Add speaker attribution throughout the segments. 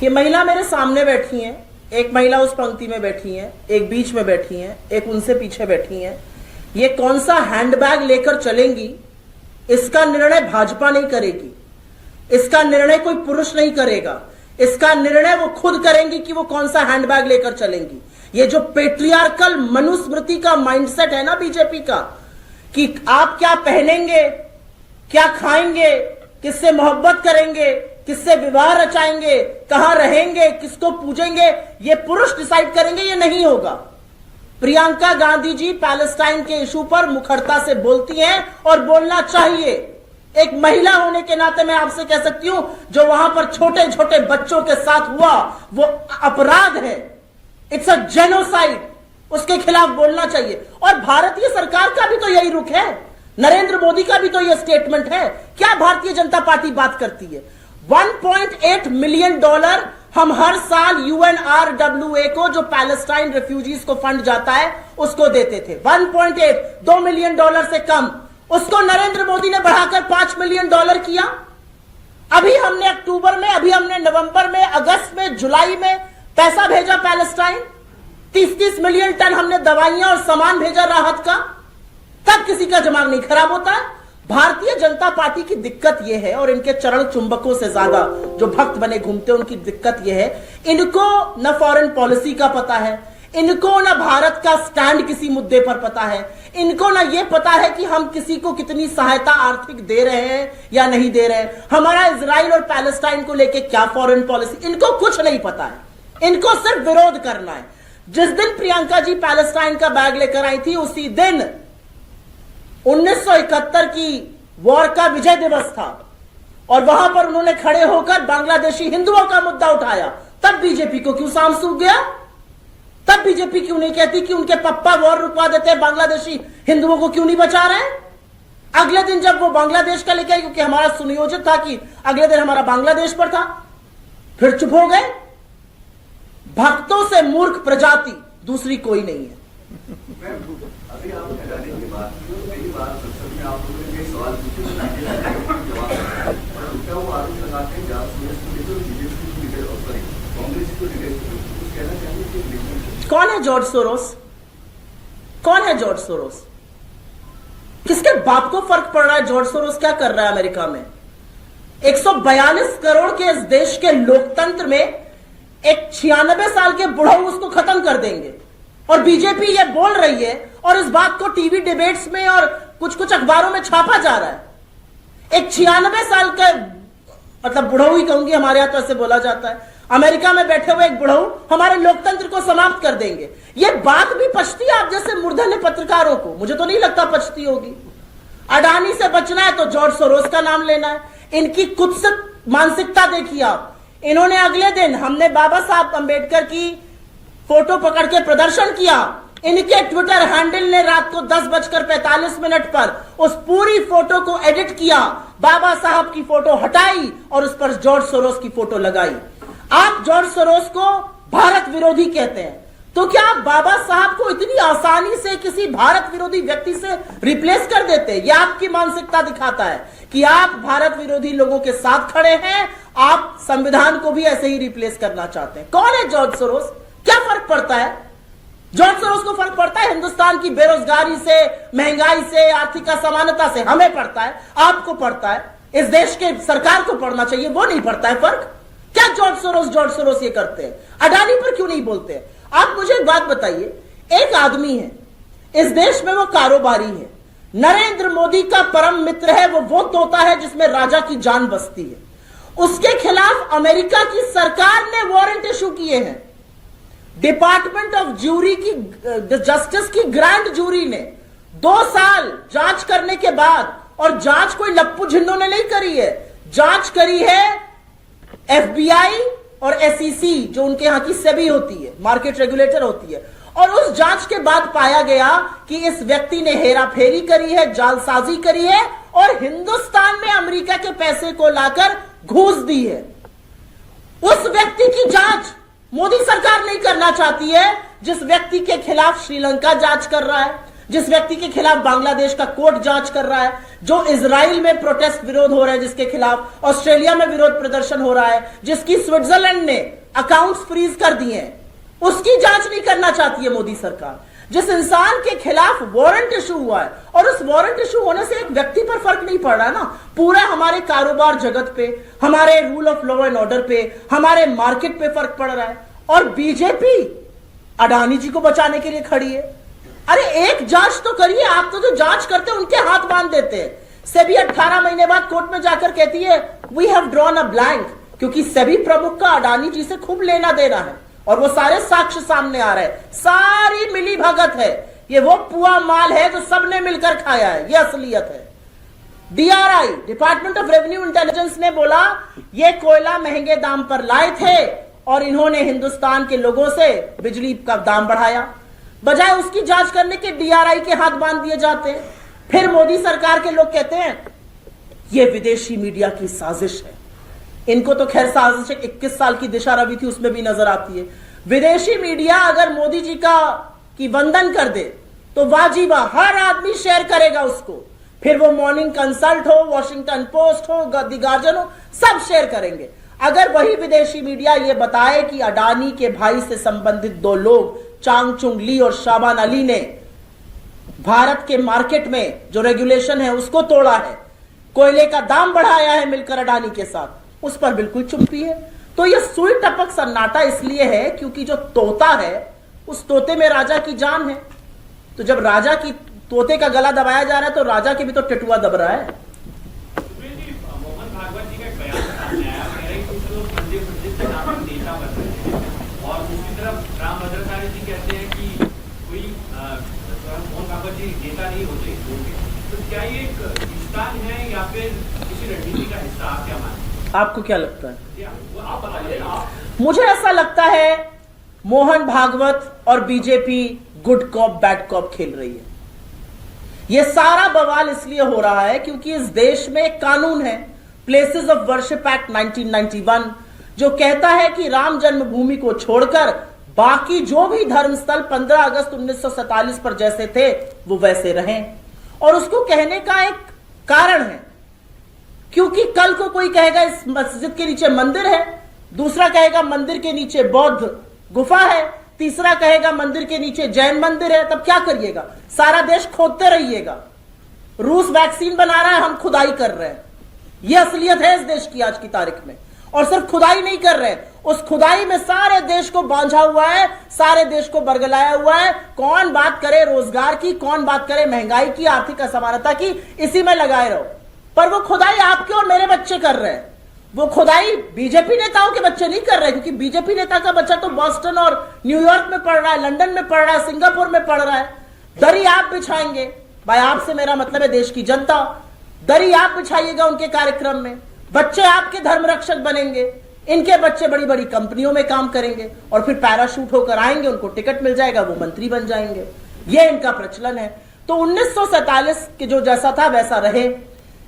Speaker 1: ये महिला मेरे सामने बैठी हैं, एक महिला उस पंक्ति में बैठी है, एक बीच में बैठी है, एक उनसे पीछे बैठी है। ये कौन सा हैंडबैग लेकर चलेंगी, इसका निर्णय भाजपा नहीं करेगी, इसका निर्णय कोई पुरुष नहीं करेगा, इसका निर्णय वो खुद करेंगी कि वो कौन सा हैंडबैग लेकर चलेंगी। ये जो पेट्रियार्कल मनुस्मृति का माइंडसेट है ना बीजेपी का, कि आप क्या पहनेंगे, क्या खाएंगे, किससे मोहब्बत करेंगे, किससे विवाह रचाएंगे, कहां रहेंगे, किसको पूजेंगे, ये पुरुष डिसाइड करेंगे, ये नहीं होगा। प्रियंका गांधी जी पैलेस्टाइन के इशू पर मुखरता से बोलती हैं और बोलना चाहिए। एक महिला होने के नाते मैं आपसे कह सकती हूं, जो वहां पर छोटे छोटे बच्चों के साथ हुआ वो अपराध है, इट्स अ जेनोसाइड, उसके खिलाफ बोलना चाहिए। और भारतीय सरकार का भी तो यही रुख है, नरेंद्र मोदी का भी तो यह स्टेटमेंट है। क्या भारतीय जनता पार्टी बात करती है? $1.8 मिलियन हम हर साल UNRWA को, जो पैलेस्टाइन रेफ्यूजीज को फंड जाता है, उसको देते थे। 1.8, $2 मिलियन से कम, उसको नरेंद्र मोदी ने बढ़ाकर $5 मिलियन किया। अभी हमने अक्टूबर में, अभी हमने नवंबर में, अगस्त में, जुलाई में पैसा भेजा पैलेस्टाइन। 30-30 मिलियन टन हमने दवाइयां और सामान भेजा राहत का। तब किसी का दिमाग नहीं खराब होता है। भारतीय जनता पार्टी की दिक्कत यह है, और इनके चरण चुंबकों से ज्यादा जो भक्त बने घूमते हैं उनकी दिक्कत यह है, इनको न फॉरेन पॉलिसी का पता है, इनको न भारत का स्टैंड किसी मुद्दे पर पता है, इनको न यह पता है कि हम किसी को कितनी सहायता आर्थिक दे रहे हैं या नहीं दे रहे हैं, हमारा इजराइल और पैलेस्टाइन को लेकर क्या फॉरेन पॉलिसी, इनको कुछ नहीं पता है। इनको सिर्फ विरोध करना है। जिस दिन प्रियंका जी पैलेस्टाइन का बैग लेकर आई थी, उसी दिन 1971 की वॉर का विजय दिवस था, और वहां पर उन्होंने खड़े होकर बांग्लादेशी हिंदुओं का मुद्दा उठाया। तब बीजेपी को क्यों सांप सूख गया? तब बीजेपी क्यों नहीं कहती कि उनके पप्पा वॉर रुकवा देते हैं, बांग्लादेशी हिंदुओं को क्यों नहीं बचा रहे? अगले दिन जब वो बांग्लादेश का लेके, क्योंकि हमारा सुनियोजित था कि अगले दिन हमारा बांग्लादेश पर था, फिर चुप हो गए। भक्तों से मूर्ख प्रजाति दूसरी कोई नहीं है।
Speaker 2: अभी आपने जाने के बाद कई बार संसद में आप लोगों ने सवाल पूछे, उनका वो आरोप लगाते हैं कांग्रेस को कहना चाहिए।
Speaker 1: कौन है जॉर्ज सोरोस? कौन है जॉर्ज सोरोस? किसके बाप को फर्क पड़ रहा है जॉर्ज सोरोस क्या कर रहा है अमेरिका में? 142 करोड़ के इस देश के लोकतंत्र में एक 96 साल के बुढ़ऊ उसको खत्म कर देंगे, और बीजेपी ये बोल रही है, और इस बात को टीवी डिबेट्स में और कुछ कुछ अखबारों में छापा जा रहा है। एक 96 साल का, मतलब बुढ़ऊ ही कहूंगी, हमारे यहां तो ऐसे बोला जाता है, अमेरिका में बैठे हुए एक बुढ़ऊ हमारे लोकतंत्र को समाप्त कर देंगे। ये बात भी पचती है आप जैसे मूर्धन्य पत्रकारों को? मुझे तो नहीं लगता पचती होगी। अडानी से बचना है तो जॉर्ज सोरोस का नाम लेना है। इनकी कुत्सित मानसिकता देखिए आप। इन्होंने अगले दिन, हमने बाबा साहब अंबेडकर की फोटो पकड़ के प्रदर्शन किया, इनके ट्विटर हैंडल ने रात को 10:45 पर उस पूरी फोटो को एडिट किया, बाबा साहब की फोटो हटाई और उस पर जॉर्ज सोरोस की फोटो लगाई। आप जॉर्ज सोरोस को भारत विरोधी कहते हैं, तो क्या आप बाबा साहब को इतनी आसानी से किसी भारत विरोधी व्यक्ति से रिप्लेस कर देते? यह आपकी मानसिकता दिखाता है कि आप भारत विरोधी लोगों के साथ खड़े हैं, आप संविधान को भी ऐसे ही रिप्लेस करना चाहते हैं। कौन है जॉर्ज सोरोस? क्या फर्क पड़ता है? जॉर्ज सोरोस को फर्क पड़ता है हिंदुस्तान की बेरोजगारी से, महंगाई से, आर्थिक असमानता से। हमें पड़ता है, आपको पड़ता है, इस देश के सरकार को पड़ना चाहिए, वो नहीं पड़ता है फर्क। क्या जॉर्ज सोरोस ये करते हैं? अडानी पर क्यों नहीं बोलते हैं? आप मुझे एक बात बताइए, एक आदमी है इस देश में, वो कारोबारी है, नरेंद्र मोदी का परम मित्र है, वो तोता है जिसमें राजा की जान बसती है, उसके खिलाफ अमेरिका की सरकार ने वारंट इशू किए हैं। डिपार्टमेंट ऑफ ज्यूरी की, जस्टिस की ग्रैंड जूरी ने 2 साल जांच करने के बाद, और जांच कोई लप्पू झिन्नों ने नहीं करी है, जांच करी है FBI और SEC, जो उनके यहां की सेबी होती है, मार्केट रेगुलेटर होती है, और उस जांच के बाद पाया गया कि इस व्यक्ति ने हेराफेरी करी है, जालसाजी करी है, और हिंदुस्तान में अमेरिका के पैसे को लाकर घूस दी है। उस व्यक्ति की जांच मोदी सरकार नहीं करना चाहती है, जिस व्यक्ति के खिलाफ श्रीलंका जांच कर रहा है, जिस व्यक्ति के खिलाफ बांग्लादेश का कोर्ट जांच कर रहा है, जो इजराइल में प्रोटेस्ट विरोध हो रहा है जिसके खिलाफ, ऑस्ट्रेलिया में विरोध प्रदर्शन हो रहा है, जिसकी स्विट्जरलैंड ने अकाउंट्स फ्रीज कर दिए हैं, उसकी जांच नहीं करना चाहती है मोदी सरकार। जिस इंसान के खिलाफ वारंट इशू हुआ है, और उस वारंट इशू होने से एक व्यक्ति पर फर्क नहीं पड़ रहा है ना, पूरा हमारे कारोबार जगत पे, हमारे rule of law and order पे, हमारे मार्केट पे फर्क पड़ रहा है। और बीजेपी अडानी जी को बचाने के लिए खड़ी है। अरे एक जांच तो करिए, आप तो जो जांच करते हैं उनके हाथ बांध देते हैं। सेबी 18 महीने बाद कोर्ट में जाकर कहती है we have drawn a blank, क्योंकि सेबी प्रमुख का अडानी जी से खूब लेना देना है, और वो सारे साक्ष्य सामने आ रहे हैं, सारी मिली भगत है। ये वो पुआ माल है जो सबने मिलकर खाया है, ये असलियत है। DRI, department of revenue intelligence ने बोला ये कोयला महंगे दाम पर लाए थे और इन्होंने हिंदुस्तान के लोगों से बिजली का दाम बढ़ाया। बजाय उसकी जांच करने के डीआरआई के हाथ बांध दिए जाते हैं। फिर मोदी सरकार के लोग कहते हैं ये विदेशी मीडिया की साजिश है। इनको तो खैर साजिश 21 साल की दिशा रवि थी उसमें भी नजर आती है। विदेशी मीडिया अगर मोदी जी की वंदन कर दे तो वाजिबा हर आदमी शेयर करेगा उसको, फिर वो मॉर्निंग कंसल्ट हो, वॉशिंगटन पोस्ट हो, द गार्जियन हो, सब शेयर करेंगे। अगर वही विदेशी मीडिया ये बताए कि अडानी के भाई से संबंधित 2 लोग चांगचुंग ली और शाबान अली ने भारत के मार्केट में जो रेगुलेशन है उसको तोड़ा है, कोयले का दाम बढ़ाया है मिलकर अडानी के साथ, उस पर बिल्कुल चुप्पी है। तो यह सुई टपक सन्नाटा इसलिए है क्योंकि जो तोता है उस तोते में राजा की जान है। तो जब राजा की तोते का गला दबाया जा रहा है तो राजा के भी तो टिटुआ दब रहा है।
Speaker 3: मोहन भागवत जी का एक बयान सामने आया, कह रहे हैं कुछ लोग पंडित के नाम पर नेता बन रहे हैं, और दूसरी तरफ राम भद्राचार्य जी कहते हैं कि कोई मोहन भागवत जी नेता नहीं होते। तो क्या ये एक खिंचातान है या फिर किसी रणनीति का हिस्सा, आप क्या मानते हैं?
Speaker 1: आपको क्या लगता है?
Speaker 3: आप बताइए ना।
Speaker 1: मुझे ऐसा लगता है मोहन भागवत और BJP good cop bad cop खेल रही है। यह सारा बवाल इसलिए हो रहा है क्योंकि इस देश में एक कानून है, प्लेसेस ऑफ वर्शिप एक्ट 1991, जो कहता है कि राम जन्मभूमि को छोड़कर बाकी जो भी धर्मस्थल 15 अगस्त 1947 पर जैसे थे वो वैसे रहें। और उसको कहने का एक कारण है, क्योंकि कल को कोई कहेगा इस मस्जिद के नीचे मंदिर है, दूसरा कहेगा मंदिर के नीचे बौद्ध गुफा है, तीसरा कहेगा मंदिर के नीचे जैन मंदिर है, तब क्या करिएगा? सारा देश खोदते रहिएगा। रूस वैक्सीन बना रहा है, हम खुदाई कर रहे हैं। यह असलियत है इस देश की आज की तारीख में। और सिर्फ खुदाई नहीं कर रहे, उस खुदाई में सारे देश को बांझा हुआ है, सारे देश को बरगलाया हुआ है। कौन बात करे रोजगार की, कौन बात करे महंगाई की, आर्थिक असमानता की, इसी में लगाए रहो। पर वो खुदाई आपके और मेरे बच्चे कर रहे हैं, वो खुदाई बीजेपी नेताओं के बच्चे नहीं कर रहे, क्योंकि बीजेपी नेता का बच्चा तो बॉस्टन और न्यूयॉर्क में पढ़ रहा है, लंदन में पढ़ रहा है, सिंगापुर में पढ़ रहा है। दरी आप बिछाएंगे, भाई आपसे मेरा मतलब है देश की जनता, दरी आप बिछाइएगा उनके कार्यक्रम में, बच्चे आपके धर्म रक्षक बनेंगे, इनके बच्चे बड़ी बड़ी कंपनियों में काम करेंगे और फिर पैराशूट होकर आएंगे, उनको टिकट मिल जाएगा, वो मंत्री बन जाएंगे। ये इनका प्रचलन है। तो 1947 के जो जैसा था वैसा रहे।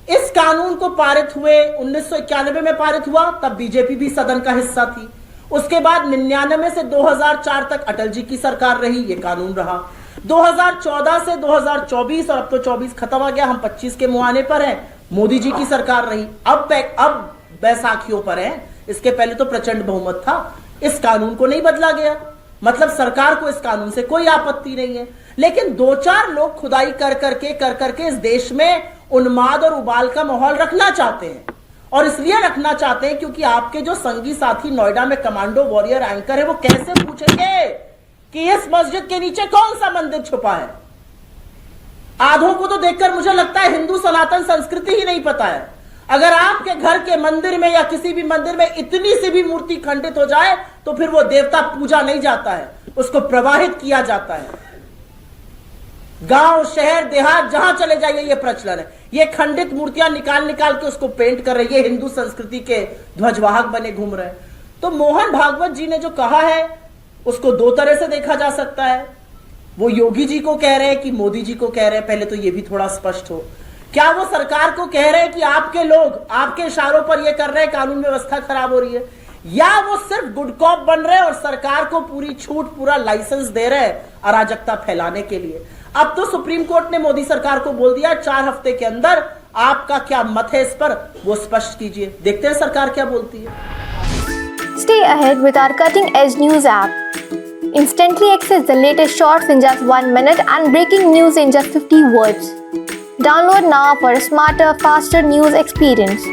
Speaker 1: इस कानून को पारित हुए 1991 में पारित हुआ, तब बीजेपी भी सदन का हिस्सा थी। उसके बाद 99 से 2004 तक अटल जी की सरकार रही, ये कानून रहा। 2014 से 2024 और अब तो 24 खत्म हो गया, हम 25 के मुहाने पर हैं, मोदी जी की सरकार रही। अब बैसाखियों पर है, इसके पहले तो प्रचंड बहुमत था। इस कानून को नहीं बदला गया, मतलब सरकार को इस कानून से कोई आपत्ति नहीं है। लेकिन 2-4 लोग खुदाई कर करके इस देश में उन्माद और उबाल का माहौल रखना चाहते हैं। और इसलिए रखना चाहते हैं क्योंकि आपके जो संगी साथी नोएडा में कमांडो वॉरियर एंकर है, वो कैसे पूछेंगे कि इस मस्जिद के नीचे कौन सा मंदिर छुपा है? आधों को तो देखकर मुझे लगता है हिंदू सनातन संस्कृति ही नहीं पता है। अगर आपके घर के मंदिर में या किसी भी मंदिर में इतनी सी भी मूर्ति खंडित हो जाए तो फिर वो देवता पूजा नहीं जाता है, उसको प्रवाहित किया जाता है। गांव शहर देहात जहां चले जाइए ये प्रचलन है। ये खंडित मूर्तियां निकाल के उसको पेंट कर रहे, ये हिंदू संस्कृति के ध्वजवाहक बने घूम रहे हैं। तो मोहन भागवत जी ने जो कहा है उसको 2 तरह से देखा जा सकता है। वो योगी जी को कह रहे हैं कि मोदी जी को कह रहे हैं, पहले तो ये भी थोड़ा स्पष्ट हो। क्या वो सरकार को कह रहे हैं कि आपके लोग आपके इशारों पर ये कर रहे हैं, कानून व्यवस्था खराब हो रही है, या वो सिर्फ गुड कॉप बन रहे हैं और सरकार को पूरी छूट, पूरा लाइसेंस दे रहे हैं अराजकता फैलाने के लिए? अब तो सुप्रीम कोर्ट ने मोदी सरकार को बोल दिया 4 हफ्ते के अंदर आपका क्या मत है इस पर वो स्पष्ट कीजिए। देखते हैं सरकार क्या बोलती है।
Speaker 4: Stay ahead with our cutting edge news app. Instantly access the latest shorts in just 1 minute and breaking news in just 50 words. Download now for a smarter, faster news experience.